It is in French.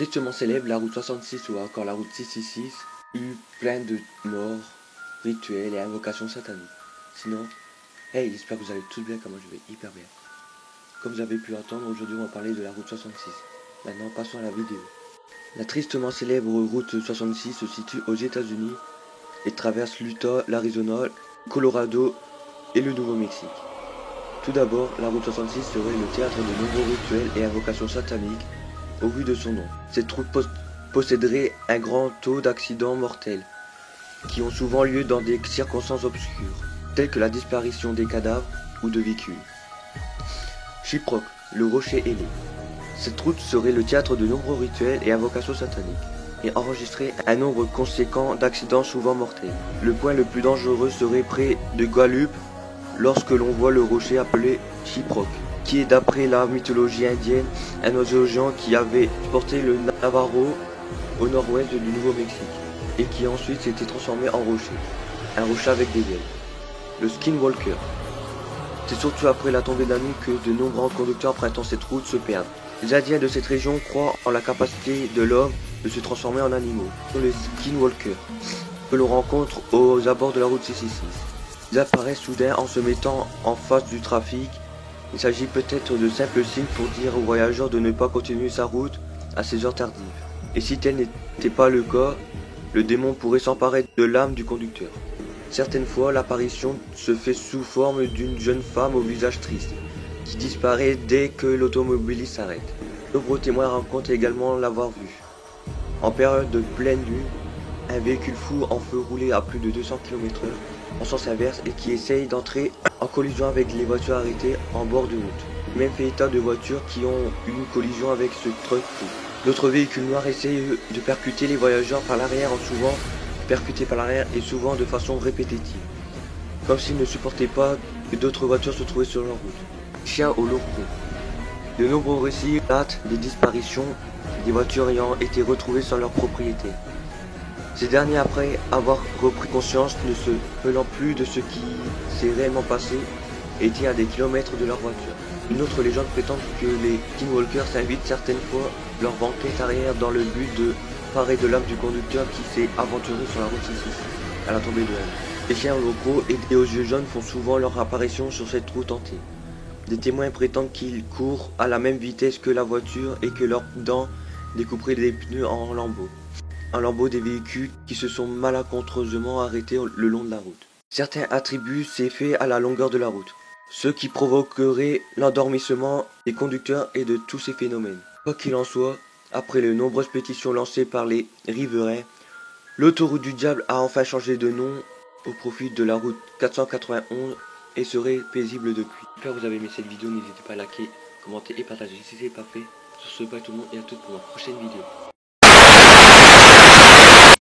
Tristement célèbre, la route 66 ou encore la route 666 eut plein de morts, rituels et invocations sataniques. Sinon, hey, j'espère que vous allez tous bien, comme moi je vais hyper bien. Comme vous avez pu entendre, aujourd'hui on va parler de la route 66. Maintenant, passons à la vidéo. La tristement célèbre route 66 se situe aux États-Unis et traverse l'Utah, l'Arizona, le Colorado et le Nouveau-Mexique. Tout d'abord, la route 66 serait le théâtre de nombreux rituels et invocations sataniques au vu de son nom. Cette route posséderait un grand taux d'accidents mortels, qui ont souvent lieu dans des circonstances obscures, telles que la disparition des cadavres ou de véhicules. Shiprock, le rocher ailé. Cette route serait le théâtre de nombreux rituels et invocations sataniques, et enregistrerait un nombre conséquent d'accidents souvent mortels. Le point le plus dangereux serait près de Gallup, lorsque l'on voit le rocher appelé Shiprock, qui est d'après la mythologie indienne un oiseau géant qui avait porté le Navarro au nord-ouest du Nouveau-Mexique et qui ensuite s'était transformé en rocher, un rocher avec des ailes. Le Skinwalker. C'est surtout après la tombée de la nuit que de nombreux conducteurs empruntant cette route se perdent. Les Indiens de cette région croient en la capacité de l'homme de se transformer en animaux. Les Skinwalkers, que l'on rencontre aux abords de la route 666. Ils apparaissent soudain en se mettant en face du trafic. Il s'agit peut-être de simples signes pour dire aux voyageurs de ne pas continuer sa route à ces heures tardives. Et si tel n'était pas le cas, le démon pourrait s'emparer de l'âme du conducteur. Certaines fois, l'apparition se fait sous forme d'une jeune femme au visage triste, qui disparaît dès que l'automobiliste s'arrête. De nombreux témoins racontent également l'avoir vue. En période de pleine lune, un véhicule fou en feu roulé à plus de 200 km/h en sens inverse et qui essaye d'entrer en collision avec les voitures arrêtées en bord de route. Même fait état de voitures qui ont eu une collision avec ce truck fou. D'autres véhicules noirs essayent de percuter les voyageurs par l'arrière, souvent percutés par l'arrière et souvent de façon répétitive, comme s'ils ne supportaient pas que d'autres voitures se trouvaient sur leur route. Chien au locro. De nombreux récits datent des disparitions des voitures ayant été retrouvées sans leur propriétaire. Ces derniers, après avoir repris conscience, ne se mêlant plus de ce qui s'est réellement passé, étaient à des kilomètres de leur voiture. Une autre légende prétend que les Skinwalkers s'invitent certaines fois leur banquette arrière dans le but de parer de l'âme du conducteur qui s'est aventuré sur la route 66 à la tombée de la nuit. Les chiens locaux et aux yeux jaunes font souvent leur apparition sur cette route hantée. Des témoins prétendent qu'ils courent à la même vitesse que la voiture et que leurs dents découperaient des pneus en lambeaux des véhicules qui se sont malencontreusement arrêtés le long de la route. Certains attribuent ces faits à la longueur de la route, ce qui provoquerait l'endormissement des conducteurs et de tous ces phénomènes. Quoi qu'il en soit, après les nombreuses pétitions lancées par les riverains, l'autoroute du diable a enfin changé de nom au profit de la route 491 et serait paisible depuis. J'espère que vous avez aimé cette vidéo, n'hésitez pas à liker, commenter et partager si ce n'est pas fait. Sur ce, bye tout le monde et à toutes pour ma prochaine vidéo.